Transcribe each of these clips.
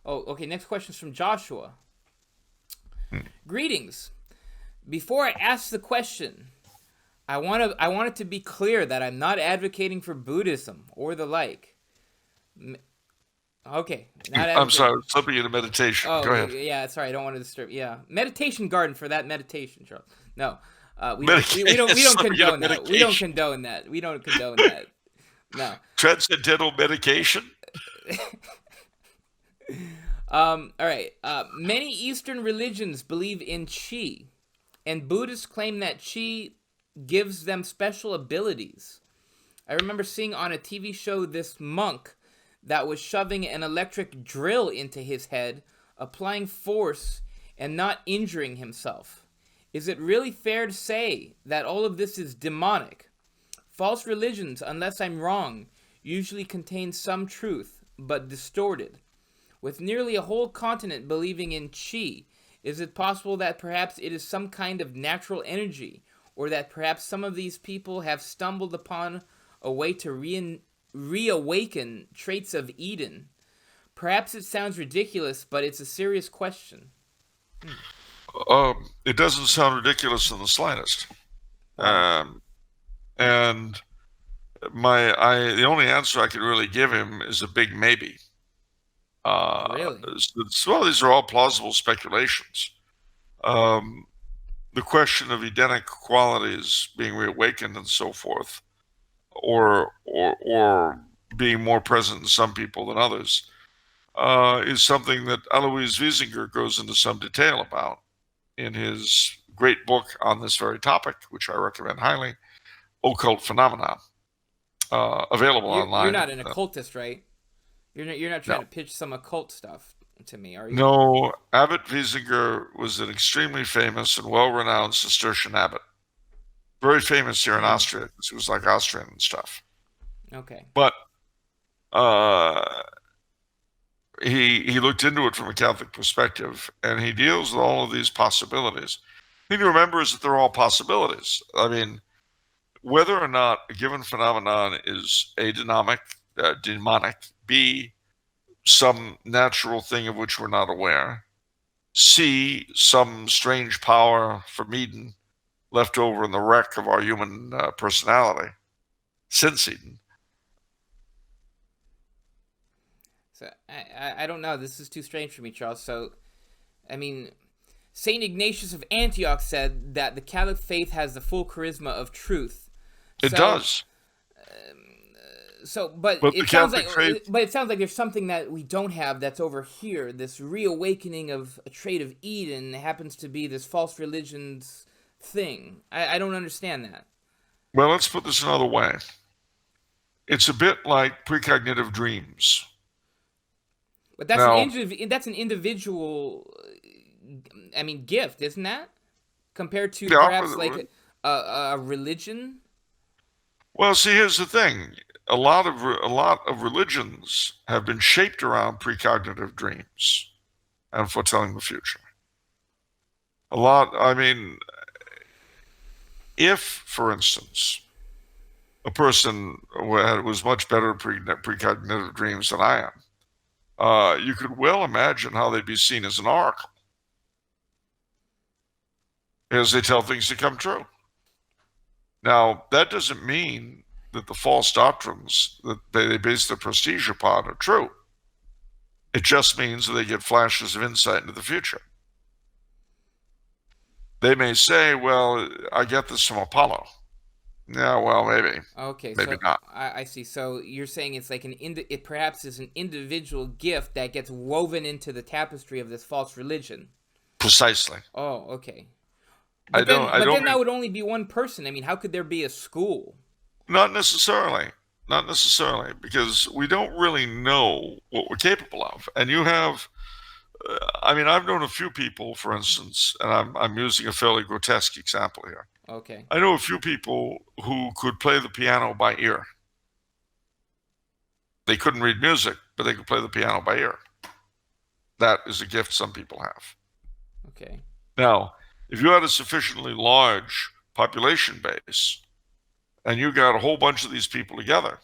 Oh, okay. Next question is from Joshua. Hmm. Greetings. Before I ask the question, I want it to be clear that I'm not advocating for Buddhism or the like. Okay, not I'm sorry, I advocating. was slipping into meditation. Oh Go ahead. yeah, sorry, I don't want to disturb. Yeah, meditation garden for that meditation, Charles. No, we don't Slipping into condone that. We don't medication. condone that. We don't condone that. No. Transcendental medication? All right. Many Eastern religions believe in chi, and Buddhists claim that chi gives them special abilities. I remember seeing on a TV show this monk that was shoving an electric drill into his head, applying force and not injuring himself. Is it really fair to say that all of this is demonic? False religions, unless I'm wrong, usually contain some truth, but distorted. With nearly a whole continent believing in chi, is it possible that perhaps it is some kind of natural energy, or that perhaps some of these people have stumbled upon a way to reawaken traits of Eden? Perhaps it sounds ridiculous, but it's a serious question. It doesn't sound ridiculous in the slightest. Wow. And the only answer I can really give him is a big maybe. Really? Well, these are all plausible speculations. The question of Edenic qualities being reawakened and so forth, or being more present in some people than others, is something that Alois Wiesinger goes into some detail about in his great book on this very topic, which I recommend highly, Occult Phenomena, available You're online. not an occultist, right? You're not trying No, to pitch some occult stuff to me, are you? no, Abbot Wiesinger was an extremely famous and well-renowned Cistercian abbot, very famous here in Hmm. Austria because he was like Austrian and stuff. Okay. But uh, he looked into it from a Catholic perspective, and he deals with all of these possibilities. The thing to remember is that they're all possibilities. I mean, whether or not a given phenomenon is A, demonic, B, some natural thing of which we're not aware, C, some strange power from Eden left over in the wreck of our human personality since Eden. So I don't know. This is too strange for me, Charles. So, I mean, Saint Ignatius of Antioch said that the Catholic faith has the full charisma of truth. It So, does, but but the Catholic faith, it sounds like there's something that we don't have that's over here. This reawakening of a trait of Eden happens to be this false religion's thing. I don't understand that. well, let's put this another way. It's a bit like precognitive dreams. But Now, that's an individual. I mean, gift, isn't that? Compared to yeah, perhaps like a religion. well, see, here's the thing. A lot of religions have been shaped around precognitive dreams and foretelling the future. I mean, if, for instance, a person was much better at precognitive dreams than I am, you could well imagine how they'd be seen as an oracle, as they tell things to come true. Now, that doesn't mean that the false doctrines that they base their prestige upon are true. It just means that they get flashes of insight into the future. They may say, well, I get this from Apollo. Yeah, well, maybe. Okay, Maybe so not. I see. So you're saying it's like it perhaps is an individual gift that gets woven into the tapestry of this false religion. Precisely. Oh, okay. I don't, I But don't, then that would only be one person. I mean, how could there be a school? not necessarily. Not necessarily, because we don't really know what we're capable of. And you have, I mean, I've known a few people, for instance, and I'm using a fairly grotesque example here. Okay. I know a few people who could play the piano by ear. They couldn't read music, but they could play the piano by ear. That is a gift some people have. Okay. Now, if you had a sufficiently large population base and you got a whole bunch of these people together,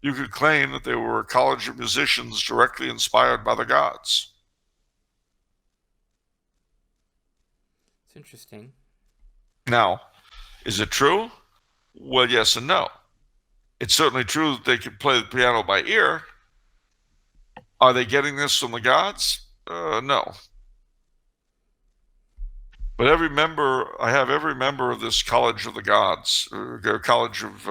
you could claim that they were a college of musicians directly inspired by the gods. It's interesting. Now, is it true? Well, yes and no. It's certainly true that they could play the piano by ear. Are they getting this from the gods? No. But I have every member of this College of the Gods, College of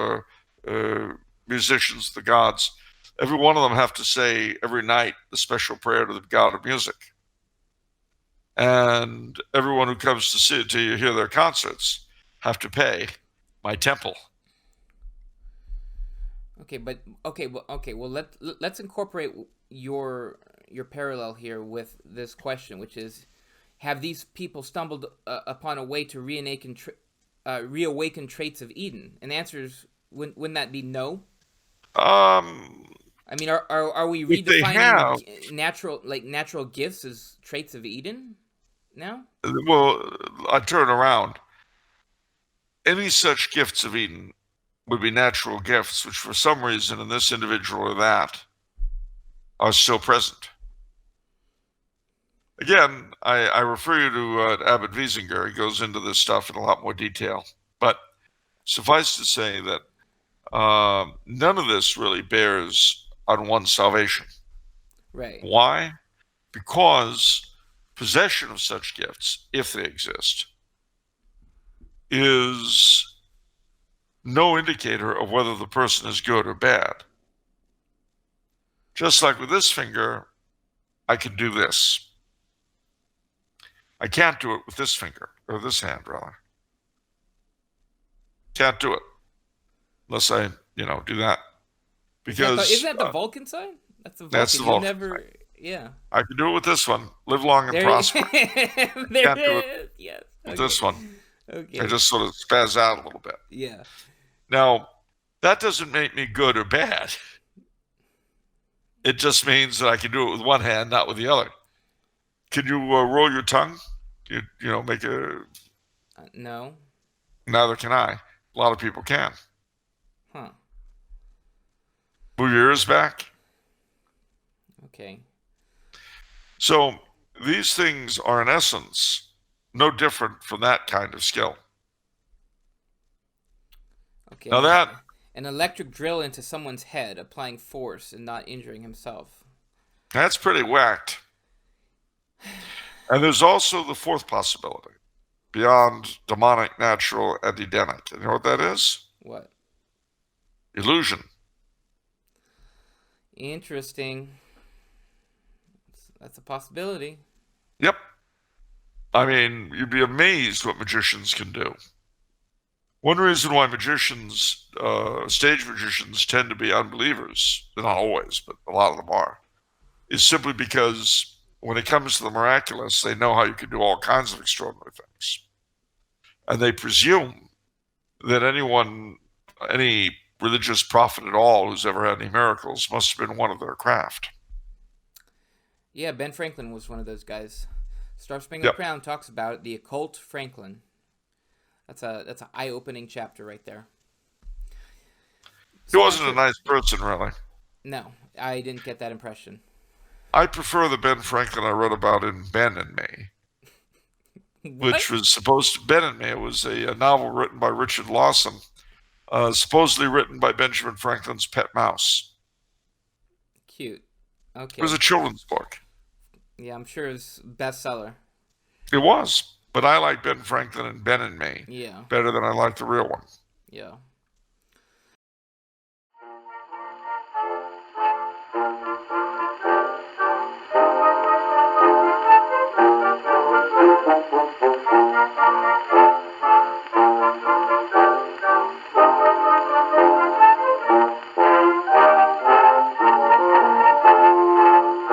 Musicians, the gods. Every one of them have to say every night the special prayer to the God of music. And everyone who comes to hear their concerts have to pay my temple. Well, let's incorporate your parallel here with this question, which is, have these people stumbled upon a way to reawaken traits of Eden? And the answer is, wouldn't that be no? I mean, are we If they have, redefining natural gifts as traits of Eden now? well, I turn around. Any such gifts of Eden would be natural gifts, which for some reason in this individual or that are still present. Again, I refer you to Abbot Wiesinger. He goes into this stuff in a lot more detail. But suffice to say that none of this really bears on one's salvation. Right. Why? Because possession of such gifts, if they exist, is no indicator of whether the person is good or bad. Just like with this finger, I can do this. I can't do it with this finger, or this hand, rather. Can't do it unless I, do that. Because isn't that the Vulcan sign? That's the Vulcan. That's the Vulcan sign. Yeah. I can do it with this one. Live long and prosper. There Can't do it is. Yes. with this one. Okay. I just sort of spaz out a little bit. Yeah. Now, that doesn't make me good or bad. It just means that I can do it with one hand, not with the other. Can you roll your tongue? Make a... No. Neither can I. A lot of people can. Huh. Move your ears back. Okay. So these things are in essence no different from that kind of skill. Okay. Now an electric drill into someone's head, applying force and not injuring himself. That's pretty whacked. And there's also the fourth possibility, beyond demonic, natural, and Edenic. You know what that is? What? Illusion. Interesting. That's a possibility. Yep. I mean, you'd be amazed what magicians can do. One reason why magicians, stage magicians, tend to be unbelievers, not always, but a lot of them are, is simply because when it comes to the miraculous, they know how you can do all kinds of extraordinary things. And they presume that any religious prophet at all who's ever had any miracles must have been one of their craft. Yeah, Ben Franklin was one of those guys. Star Spangled Crown talks about it, the occult Franklin. That's an eye-opening chapter right there. He wasn't a nice person, really. No, I didn't get that impression. I prefer the Ben Franklin I read about in Ben and Me, which was supposed to... Ben and Me was a novel written by Richard Lawson, supposedly written by Benjamin Franklin's pet mouse. Cute. Okay. It was a children's book. Yeah, I'm sure it's bestseller. It was, but I like Ben Franklin and Ben and Me Yeah. better than I like the real one. Yeah.